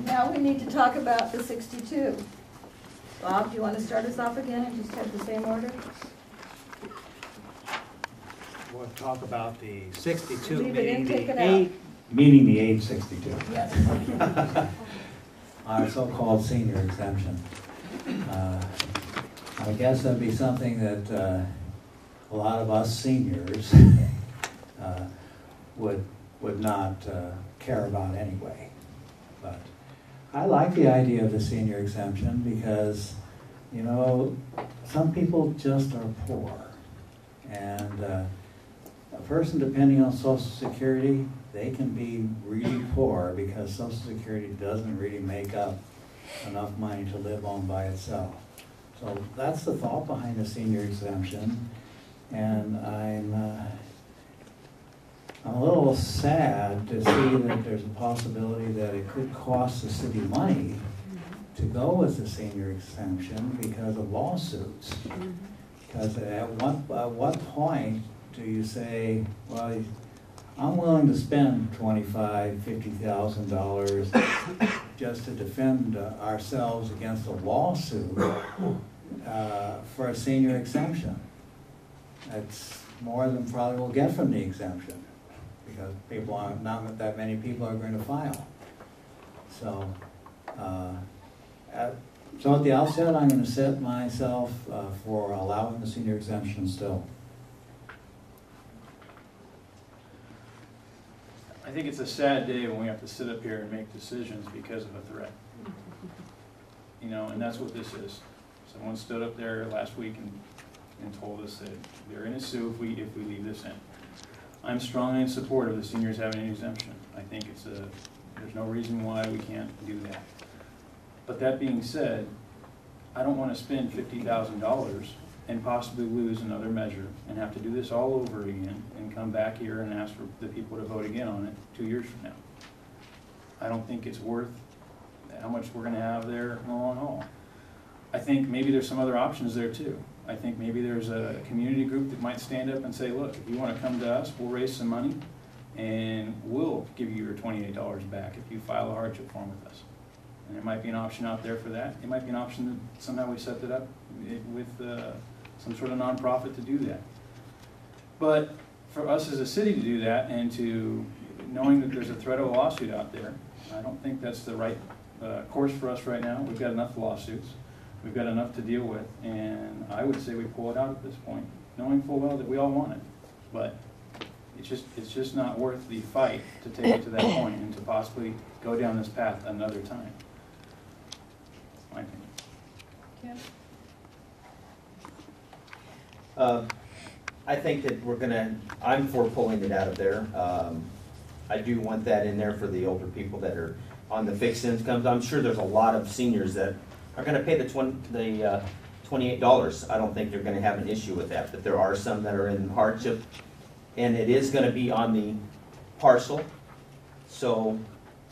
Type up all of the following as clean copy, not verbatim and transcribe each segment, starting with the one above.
Now we need to talk about the 62. Bob, do you want to start us off again and just have the same order? We'll talk about the 62 Leave it in, meaning take the it out. Meaning the age 62. Yes. Our so-called senior exemption. I guess that'd be something that a lot of us seniors would not care about anyway. But I like the idea of the senior exemption because, you know, some people just are poor. And a person depending on Social Security, they can be really poor because Social Security doesn't really make up enough money to live on by itself. So that's the thought behind the senior exemption. And I'm a little sad to see that there's a possibility that it could cost the city money to go with the senior exemption because of lawsuits. Because at what point do you say, well, I'm willing to spend $25,000, $50,000 just to defend ourselves against a lawsuit for a senior exemption? That's more than probably we'll get from the exemption because people aren't, not that many people are going to file. So, so at the outset, I'm going to set myself for allowing the senior exemption still. I think it's a sad day when we have to sit up here and make decisions because of a threat. You know, and that's what this is. Someone stood up there last week and told us that they're going to sue if we leave this in. I'm strongly in support of the seniors having an exemption. I think there's no reason why we can't do that. But that being said, I don't want to spend $50,000 and possibly lose another measure and have to do this all over again and come back here and ask for the people to vote again on it 2 years from now. I don't think it's worth how much we're going to have there in the long haul. I think maybe there's some other options there too. I think maybe there's a community group that might stand up and say, look, if you want to come to us, we'll raise some money and we'll give you your $28 back if you file a hardship form with us. And there might be an option out there for that. It might be an option that somehow we set it up with some sort of nonprofit to do that. But for us as a city to do that and to knowing that there's a threat of a lawsuit out there, I don't think that's the right course for us right now. We've got enough lawsuits. We've got enough to deal with, and I would say we pull it out at this point, knowing full well that we all want it. But it's just not worth the fight to take it to that point and to possibly go down this path another time. That's my opinion. Kim? I think that I'm for pulling it out of there. I do want that in there for the older people that are on the fixed incomes. I'm sure there's a lot of seniors that are going to pay the $28. I don't think they're going to have an issue with that, but there are some that are in hardship, and it is going to be on the parcel. So,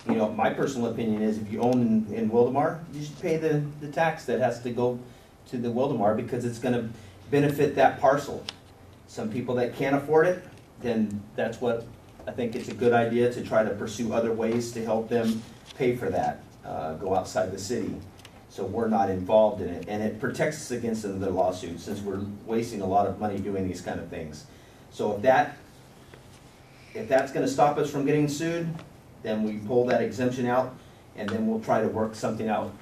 you know, my personal opinion is if you own in Wildemar, you should pay the tax that has to go to the Wildemar because it's going to benefit that parcel. Some people that can't afford it, then that's what I think it's a good idea to try to pursue other ways to help them pay for that, go outside the city. So we're not involved in it, and it protects us against another lawsuit since we're wasting a lot of money doing these kind of things. So if that's going to stop us from getting sued, then we pull that exemption out, and then we'll try to work something out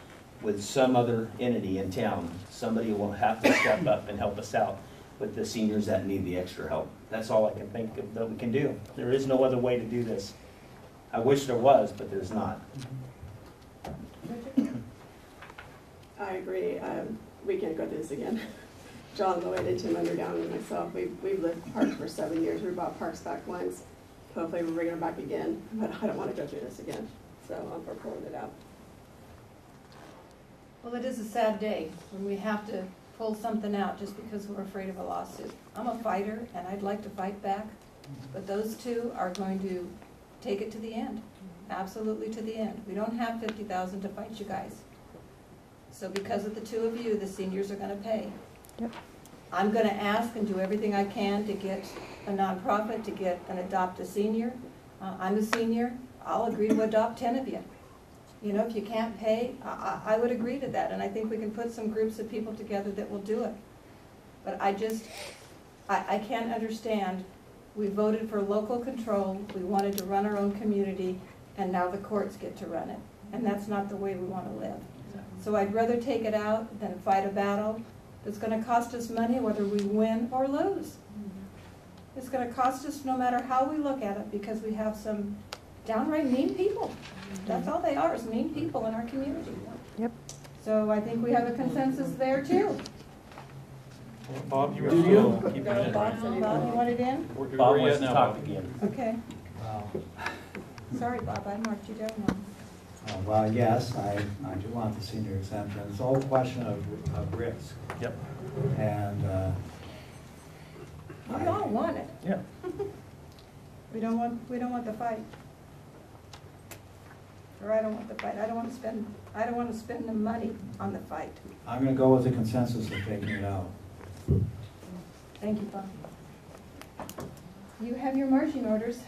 with some other entity in town. Somebody will have to step up and help us out with the seniors that need the extra help. That's all I can think of that we can do. There is no other way to do this. I wish there was, but there's not. I agree. We can't go through this again. John, Lloyd, and Tim Underdown, and myself, we've lived parks for 7 years. We bought parks back once. Hopefully we'll bring them back again, but I don't want to go through this again. So I'm for pulling it out. Well, it is a sad day when we have to pull something out just because we're afraid of a lawsuit. I'm a fighter, and I'd like to fight back, but those two are going to take it to the end, absolutely to the end. We don't have $50,000 to fight you guys. So because of the two of you, the seniors are going to pay. Yep. I'm going to ask and do everything I can to get a nonprofit to adopt a senior. I'm a senior. I'll agree to adopt 10 of you. You know, if you can't pay, I would agree to that, and I think we can put some groups of people together that will do it. But I can't understand, we voted for local control, we wanted to run our own community, and now the courts get to run it. And that's not the way we want to live. So I'd rather take it out than fight a battle that's going to cost us money whether we win or lose. It's going to cost us no matter how we look at it, because we have some downright mean people. That's all they are, is mean people in our community. Yep. So I think we have a consensus there too. Bob, you were Do you? still keeping Bob, it, right? you want it in? Where Bob are you wants at to now, talk Bob? again. Okay. Well, Sorry, Bob, I marked you down wrong. well, yes, I do want the senior exemption. It's a whole question of risk. Yep. And We all want it. Yeah. We don't want the fight. Or I don't want the fight. I don't want to spend the money on the fight. I'm going to go with the consensus of taking it out. Thank you, Bob. You have your marching orders.